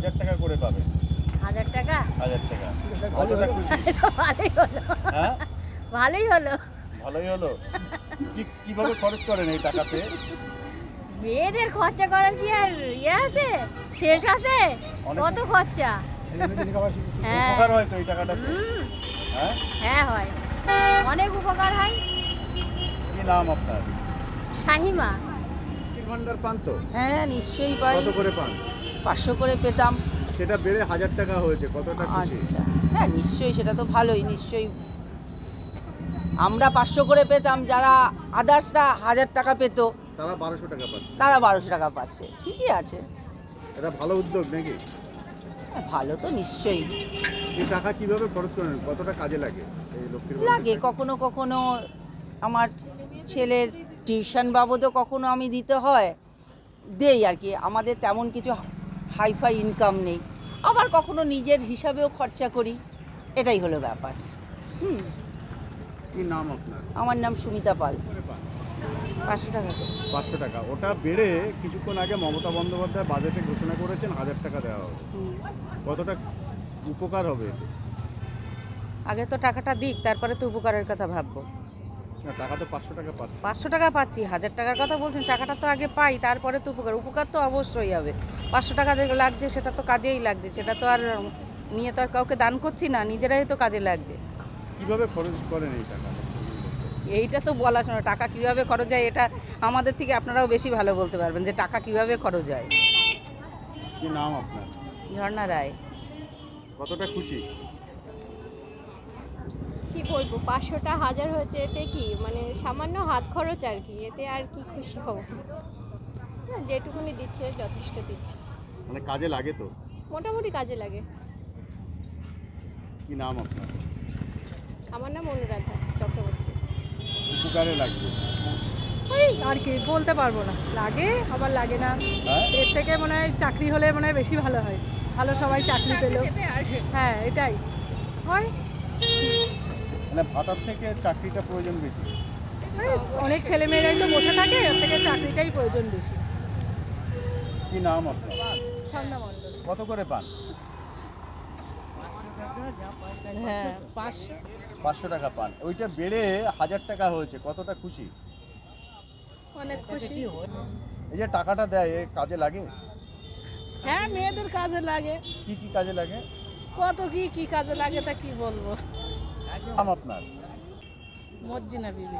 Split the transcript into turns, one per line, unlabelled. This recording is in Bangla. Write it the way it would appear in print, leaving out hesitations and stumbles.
1000 টাকা করে পাবেন।
1000 টাকা?
1000 টাকা। কতটা খুশি?
ভালোই হলো।
হ্যাঁ?
ভালোই হলো।
ভালোই হলো। কিভাবে খরচ করেন এই টাকা পেয়ে?
মেয়েদের খরচা করার কি আর ইয়ে আছে? শেষ আছে? কত খরচা? হ্যাঁ।
উপকার হয় তো এই টাকাটা পেয়ে?
হুম।
হ্যাঁ?
হ্যাঁ হয়। অনেক উপকার হয়।
কি নাম আপনার?
শাহিমা।
লক্ষ্মীর ভান্ডার পান তো?
হ্যাঁ নিশ্চয়ই পাই।
কত করে পান?
500 করে পেতাম।
সেটা বেড়ে 1000 টাকা হয়েছে, কতটা খুশি?
আচ্ছা হ্যাঁ নিশ্চয়ই, সেটা তো ভালোই। নিশ্চয়ই আমরা 500 করে পেতাম, যারা আদার্সরা 1000 টাকা পেত
তারা 1200 টাকা পাচ্ছে।
তারা 1200 টাকা পাচ্ছে। ঠিকই আছে,
এটা ভালো উদ্যোগ নাকি?
হ্যাঁ, ভালো তো নিশ্চয়ই।
এই টাকা কিভাবে খরচ করেন, কতটা কাজে লাগে এই লক্ষ্মীর ভান্ডার?
লাগে কখনো কখনো আমার ছেলের টিউশন বাবদও কখনো আমি দিতে হয়, দেই আর কি। আমাদের তেমন কিছু হাইফাই ইনকাম নেই, আবার কখনো নিজের হিসাবেও খরচা করি। এটাই হলো ব্যাপার।
কি নাম আপনার?
আমার নাম সুমিতা পাল।
করে পান?
500 টাকা করে।
500 টাকা। ওটা বেড়ে কিছুক্ষণ আগে মমতা বন্দ্যোপাধ্যায় বাজেটে ঘোষণা করেছেন 1000 টাকা দেওয়া হবে। কতটা উপকার হবে এতে?
আগে তো টাকাটা দিক, তারপরে তো উপকারের কথা ভাববো।
না, টাকা তো 500 টাকা পাচ্ছে।
500 টাকা পাচ্ছি, 1000 টাকার কথা বলছেন, টাকাটা তো আগে পাই, তারপরে তো উপকার তো অবশ্যই হবে। 500 টাকা লাগছে, সেটা তো কাজেই লাগছে, সেটা তো আর নিয়ে তো আর কাউকে দান করছি না, নিজেরাই তো কাজে লাগছে।
কিভাবে খরচ করেন এই টাকা?
এইটা তো বলা শোনো, টাকা কিভাবে খরচ হয় এটা আমাদের থেকে আপনারাও বেশি ভালো বলতে পারবেন যে টাকা কিভাবে খরচ হয়।
কি নাম আপনার?
ঝর্ণা রায়।
কতটা খুশি?
কি বলবো, 500টা 1000 হয়েছে, এতে কি মানে সামান্য হাত খরচ আর কি, এতে আর কি খুশি হব? না, যেটুকুনি দিচ্ছে যথেষ্ট দিচ্ছে,
মানে কাজে লাগে তো?
মোটামুটি কাজে লাগে।
কি নাম আপনার?
আমার নাম অনুরাধা চক্রবর্তী।
উপকারে লাগবে।
ওই আর কি বলতে পারবো না, লাগে আবার লাগে না।
হ্যাঁ?
এর থেকে মনে হয় চাকরি হলে মনে হয় বেশি ভালো হয়, ভালো সবাই চাকরি পেলো।
দেবে আর
হ্যাঁ এটাই হয়।
মানে ভাতার থেকে চাকরিটা প্রয়োজন বেশি।
ওই অনেক ছেলেমেয়েরাই তো বসে থাকে, এর থেকে চাকরিটাই প্রয়োজন বেশি।
কি নাম আপনার?
ছন্দা মণ্ডল।
কত করে পান?
হ্যাঁ 500।
500 টাকা পান। ওইটা বেড়ে 1000 টাকা হয়েছে, কতটা খুশি?
অনেক খুশি।
এই যে টাকাটা দেয়, এ কাজে লাগে?
হ্যাঁ মেয়েদের কাজে লাগে,
কি কি কাজে লাগে?
কত কি কি কাজে লাগে তা কি বলবো।
নাম আপনার?
মর্জিনা বিবি।